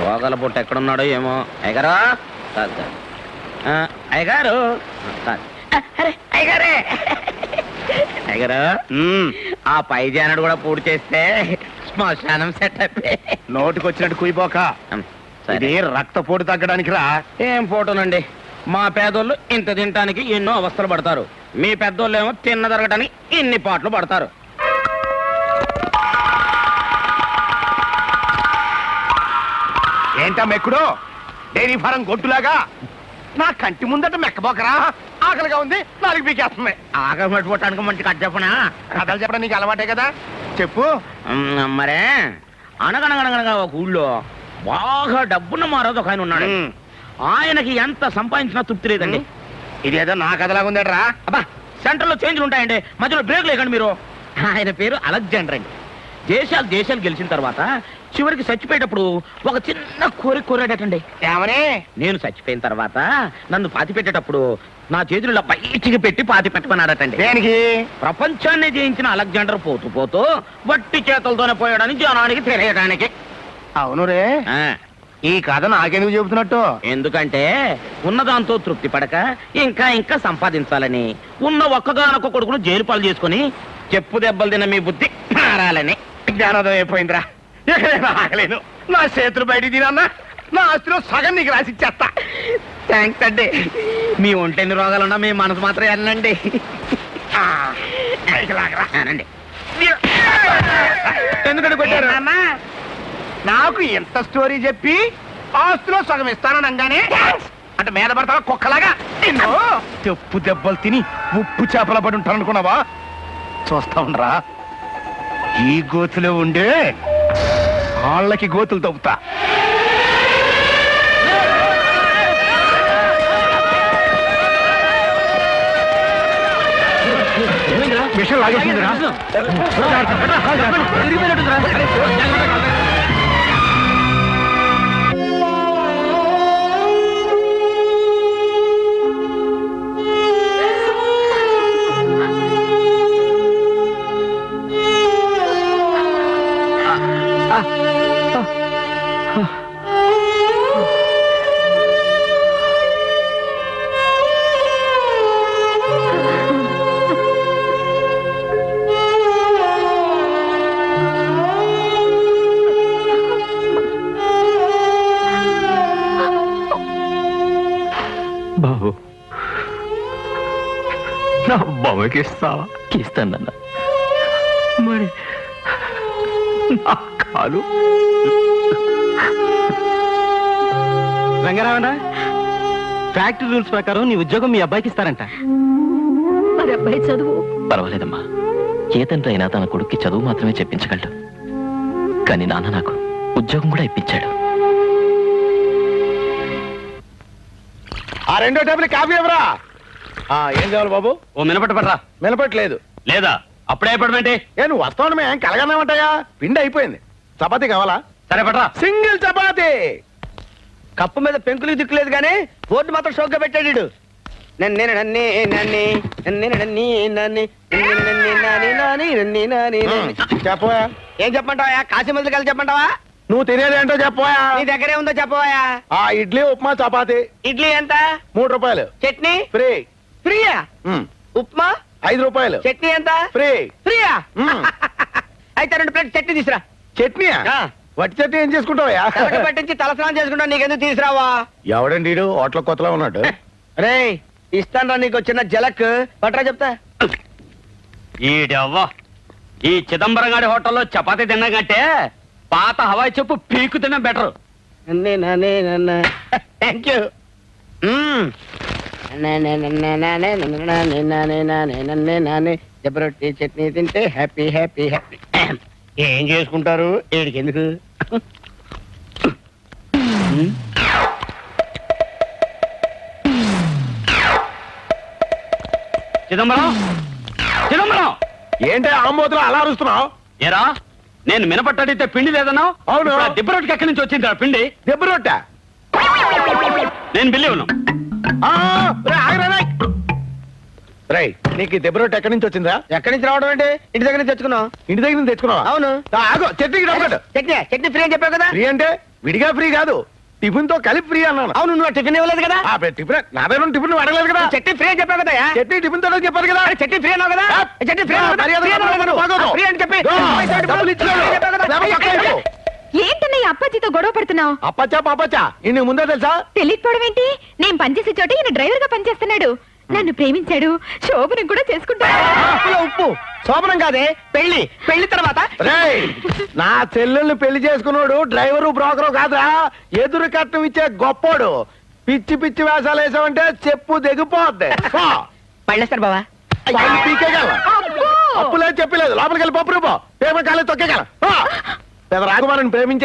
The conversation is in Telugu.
రోగల పుట్ట ఎక్కడున్నాడో ఏమో. అయ్యగారు అయ్యగారు అయ్యగారే అయ్యగారు, ఆ పై జానడు కూడా పూర్తి చేస్తే శ్మశానం సెట్ అయిపోయి. నోటికి వచ్చినట్టు కుయిపోక, ఇది రక్తపోటు తగ్గడానికి రా. ఏం ఫోటోనండి, మా పేదోళ్ళు ఇంత తినటానికి ఎన్నో అవస్థలు పడతారు, మీ పెద్దోళ్ళు ఏమో తిన్న జరగటానికి ఇన్ని పాటలు పడతారు. ఏంటా మెక్కుడు, డైరీ ఫారం గొట్టులాగా నా కంటి ముందట మెక్కబోకరా. ఆకలిగా ఉంది, నాలుగు పీకేస్తుంది. ఆకలి పట్టుకోవటానికి మంచి కథ చెప్పనా? కథలు చెప్పడం నీకు అలవాటే కదా, చెప్పు. మరే, అనగనగనగనగా ఒక ఊళ్ళో బాగా డబ్బున్న మారోజు ఒక ఆయన ఉన్నాడు. ఆయనకి ఎంత సంపాదించినా తృప్తి లేదండి. ఇదేదో నా కథలాగా ఉందట్రా. అబ్బా, సెంటర్లో చేంజ్లు ఉంటాయండి, మధ్యలో బ్రేక్ లేకండి మీరు. ఆయన పేరు అలెగ్జాండర్ అండి. దేశాలు గెలిచిన తర్వాత చివరికి చచ్చిపోయేటప్పుడు ఒక చిన్న కోరాడటండి. ఏమని? నేను చచ్చిపోయిన తర్వాత నన్ను పాతి పెట్టేటప్పుడు నా చేతుల్లో బయటికి పెట్టి పాతి పెట్టమన్నాడటండి. దేనికి? ప్రపంచాన్ని జయించిన అలెగ్జాండర్ పోతూ పోతూ వట్టి చేతులతోనే పోయాడని జనానికి తెలియడానికి. అవును రే, ఈ కథ నాకెందుకు చెబుతున్నట్టు? ఎందుకంటే ఉన్నదాంతో తృప్తి పడక ఇంకా ఇంకా సంపాదించాలని, ఉన్న ఒక్కగానొక్క కొడుకును జైలు పాలు చేసుకుని చెప్పు దెబ్బలు తిన్న మీ బుద్ధి మారాలని. జ్ఞానోదయం అయిపోయిందిరా. ఎక్కడైనా ఆగలేను. నా చేతులు బయట తినన్నా నా ఆస్తిలో సగం నీకు రాసిచ్చేస్తా. థ్యాంక్స్ అండి. మీ ఒంటెన్ని రోగాలున్నా మీ మనసు మాత్రం వెళ్ళండి. అనండి. ఎందుకంటే కొట్టారు? నాకు ఎంత స్టోరీ చెప్పి ఆస్తిలో సగం ఇస్తాననగానే అంటే మీద పడతావా కుక్కలాగా? చెప్పు దెబ్బలు తిని ఉప్పు చేపల పడి ఉంటాను అనుకున్నావా? చూస్తా ఉండరా, ఈ గోతులో ఉండే వాళ్ళకి గోతులు తవ్వుతా. విషయం లాగేసిందిరా. బాబు, నా బొమ్మకి ఇస్తావా? ఇస్తానన్నా. మరి నా కాలు? రంగారావణ, ఫ్యాక్టరీ రూల్స్ ప్రకారం నీ ఉద్యోగం మీ అబ్బాయికి ఇస్తారంట. మరి అబ్బాయి చదువు? పర్వాలేదమ్మా, ఏ తండ్రి అయినా తన కొడుక్కి చదువు మాత్రమే చెప్పించగలడు. కానీ నాన్న నాకు ఉద్యోగం కూడా ఇప్పించాడు. ఆ రెండో టేబుల్ కాఫీ ఎవరా? ఏం కావాలి బాబు? ఓ మినపట్టు పడరా. నిలబట్టలేదు లేదా? అప్పుడే పడమేంటి? నువ్వు వస్తావు ఏం కలగన్నామంటాయా? పిండి అయిపోయింది. చపాతీ కావాలా? సరే పడరా. సింగిల్ చపాతీ. కప్పు మీద పెంకులు దిక్కులేదు కానీ బోర్డు మాత్రం షోక్గా పెట్టాడు. చెప్పవా? ఏం చెప్పమంటావా? కాశీ మందులు కలిసి చెప్పమంటావా? నువ్వు తినేదేంటో చెప్పవా? నీ దగ్గరే ఉందో చెప్పవా? ఇడ్లీ ఉప్మా చపాతీ. ఇడ్లీ ఎంత? 3 రూపాయలు. చట్నీ ఫ్రీ. ఫ్రీయా? ఉప్మా 5 రూపాయలు. చట్నీ ఎంత? ఫ్రీ. ఫ్రీయా? అయితే 2 ప్లేట్ చట్నీ తీసురా. చట్నీయా? వట్టి చట్నీ ఏం చేసుకుంటావా? పట్టించి తలస్నానం చేసుకుంటా. నీకెందుకు తీసురావా? ఎవడండి హోటల్ కొత్తలో ఉన్నాడు. రే, ఇస్తాను నీకు చిన్న జలక్ పట్రా చెప్తా. ఈడవ్వ, ఈ చిదంబరం గారి హోటల్లో చపాతీ తిన్నా కంటే పాత హవాయి చెప్పు పీకు తిన్నా బెటర్. Thank you. జబరొట్టి చట్నీ తింటే హ్యాపీ హ్యాపీ హ్యాపీ. ఏం చేసుకుంటారు ఏడికి ఎందుకు? చిదంబరం, చిదంబరం, ఏంటి ఆంబోతులు అలా అరుస్తున్నావు? ఏరా, నేను మినపట్టడితే పిండి లేదన్నావు. అవును. దిబ్బ రొట్టెకి ఎక్కడి నుంచి వచ్చింది పిండి? దెబ్బ రొట్టె. నేను బిల్లి ఉన్నాను. రై, నీకు దెబ్బ రొట్టె ఎక్కడి నుంచి వచ్చిందా? ఎక్కడి నుంచి రావడం అంటే ఇంటి దగ్గర నుంచి తెచ్చుకున్నావు. ఇంటి దగ్గర నుంచి తెచ్చుకున్నావా? అవును. ఆగో, చట్నీకి డబ్బు. చట్నీ ఫ్రీ అని చెప్పావు కదా. ఫ్రీ అంటే విడిగా ఫ్రీ కాదు టిఫిన్ తో కలిపి ఫ్రీ అన్నాను. అవును నువ్వు టిఫిన్ ఇవ్వలేదు కదా ఆ, టిఫిన్ నా దగ్గర టిఫిన్ నువ్వు అడగలేదు కదా. చట్నీ ఫ్రీ అని చెప్పావు కదా చట్నీ టిఫిన్ తో చెప్పారు కదా. చట్నీ ఫ్రీ అన్నావు కదా చట్నీ ఫ్రీ ఫ్రీ అని చెప్పి డబ్బులు ఇచ్చాడు. లేకపోతే పక్కన ఇవ్వు. ఏంటన్నయ్య అప్పాజీతో గొడవ పడుతున్నావు? అప్పచ్చా పాపచ్చా ఇన్ని ముందే తెలుసా? తెలియకపోవడం ఏంటి? నేను పనిచేసే చోట ఈయన డ్రైవర్ గా పనిచేస్తున్నాడు. నన్ను ప్రేమించాడు, శోభనం కూడా చేసుకుంటాడు. ఉప్పులో ఉప్పు శోభనం కాదే పెళ్లి పెళ్లి తర్వాత రేయ్, నా చెల్లెల్ని పెళ్లి చేసుకున్నాడు డ్రైవరు బ్రోకరు కాదురా, ఎదురు కట్నం ఇచ్చే గొప్పోడు. పిచ్చి పిచ్చి వేషాలు వేసావంటే చెప్పు దిగిపోద్ది. పళ్ళేస్తారు బావా పీకేగల అప్పులేదు చెప్పలేదు లోపలికి వెళ్ళి పప్పు రూపో పేపర్ కాలేదు తొక్కేగల పెద్ద రాకుమారిని ప్రేమించే